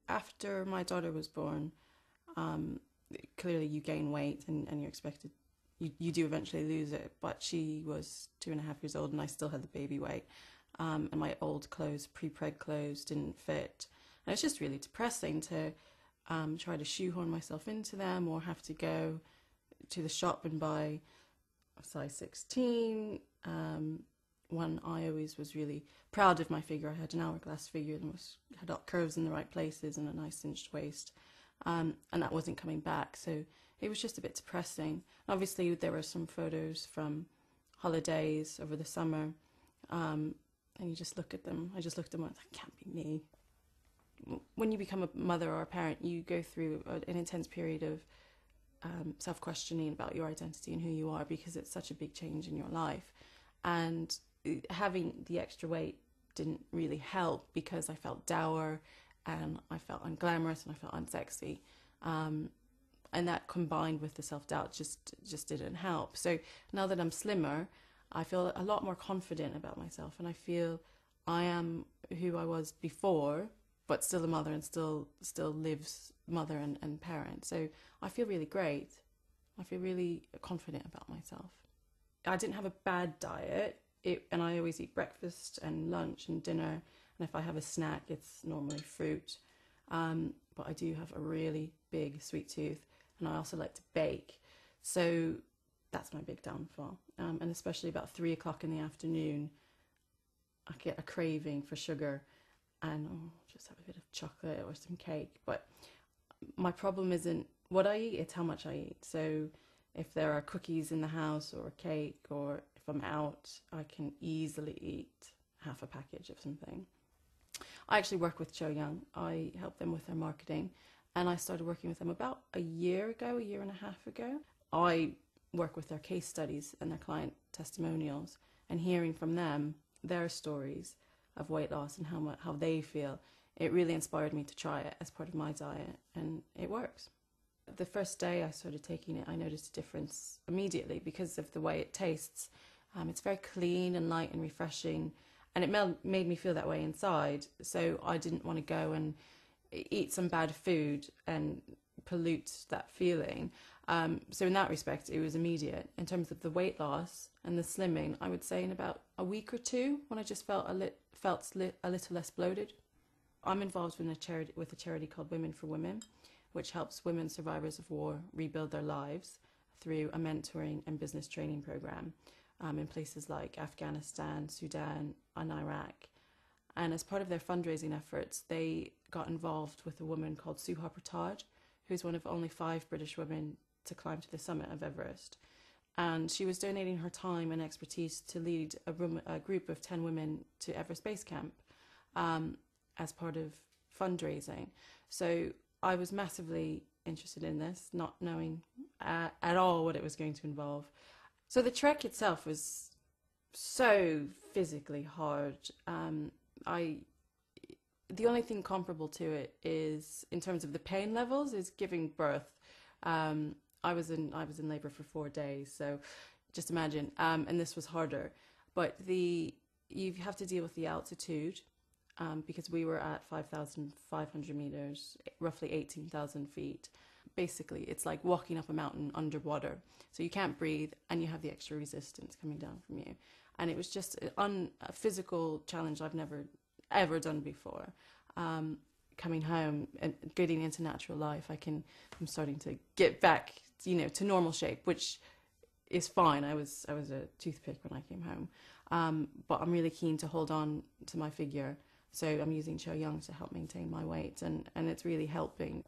After my daughter was born, um, clearly you gain weight and you're expected, you do eventually lose it, but she was 2.5 years old and I still had the baby weight. And my old clothes, pre-preg clothes, didn't fit. And it's just really depressing to try to shoehorn myself into them or have to go to the shop and buy a size 16. One, I always was really proud of my figure. I had an hourglass figure and had curves in the right places and a nice cinched waist. And that wasn't coming back. So it was just a bit depressing. Obviously, there were some photos from holidays over the summer. And you just look at them. I just looked at them and I thought, that can't be me. When you become a mother or a parent, you go through an intense period of self-questioning about your identity and who you are, because it's such a big change in your life. And having the extra weight didn't really help, because I felt dour and I felt unglamorous and I felt unsexy. And that combined with the self-doubt just didn't help. So now that I'm slimmer, I feel a lot more confident about myself, and I feel I am who I was before, but still a mother and still lives mother and parent. So I feel really great. I feel really confident about myself. I didn't have a bad diet, and I always eat breakfast and lunch and dinner. And if I have a snack, it's normally fruit. But I do have a really big sweet tooth, and I also like to bake. So that's my big downfall. And especially about 3 o'clock in the afternoon, I get a craving for sugar, and just have a bit of chocolate or some cake. But my problem isn't what I eat, it's how much I eat. So if there are cookies in the house or a cake, or if I'm out, I can easily eat half a package of something. I actually work with Cho Yung. I help them with their marketing, and I started working with them about a year and a half ago. I work with their case studies and their client testimonials, and hearing from them their stories of weight loss and how they feel, it really inspired me to try it as part of my diet, and it works. The first day I started taking it, I noticed a difference immediately because of the way it tastes. It's very clean and light and refreshing, and it made me feel that way inside. So I didn't want to go and eat some bad food and pollute that feeling. So in that respect, it was immediate. In terms of the weight loss and the slimming, I would say in about a week or two, when I just felt a little less bloated. I'm involved with a charity called Women for Women, which helps women survivors of war rebuild their lives through a mentoring and business training program in places like Afghanistan, Sudan, and Iraq. And as part of their fundraising efforts, they got involved with a woman called Suha Prataj, who's one of only 5 British women to climb to the summit of Everest. And she was donating her time and expertise to lead a group of 10 women to Everest Base Camp as part of fundraising. So I was massively interested in this, not knowing at all what it was going to involve. So the trek itself was so physically hard. The only thing comparable to it is, in terms of the pain levels, is giving birth. I was in labor for 4 days, so just imagine. And this was harder, but you have to deal with the altitude, because we were at 5,500 meters, roughly 18,000 feet. Basically, it's like walking up a mountain underwater. So you can't breathe, and you have the extra resistance coming down from you. And it was just a physical challenge I've never ever done before. Coming home and getting into natural life, I'm starting to get back, to normal shape, which is fine. I was a toothpick when I came home, but I'm really keen to hold on to my figure. So I'm using Cho Yung to help maintain my weight, and it's really helping.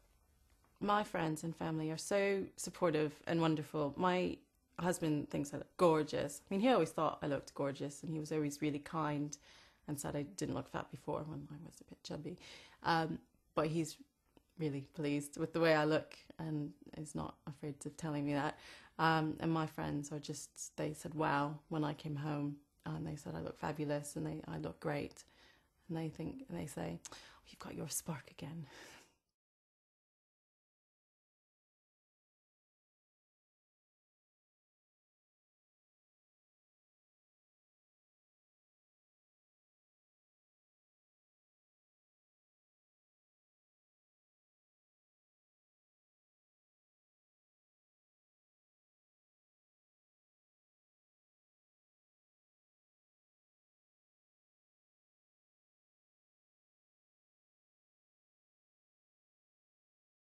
My friends and family are so supportive and wonderful. My husband thinks I look gorgeous. I mean, he always thought I looked gorgeous, and he was always really kind and said I didn't look fat before when I was a bit chubby. But he's really pleased with the way I look and is not afraid of telling me that. And my friends they said, wow, when I came home, and they said I look fabulous and I look great. And they say, oh, you've got your spark again.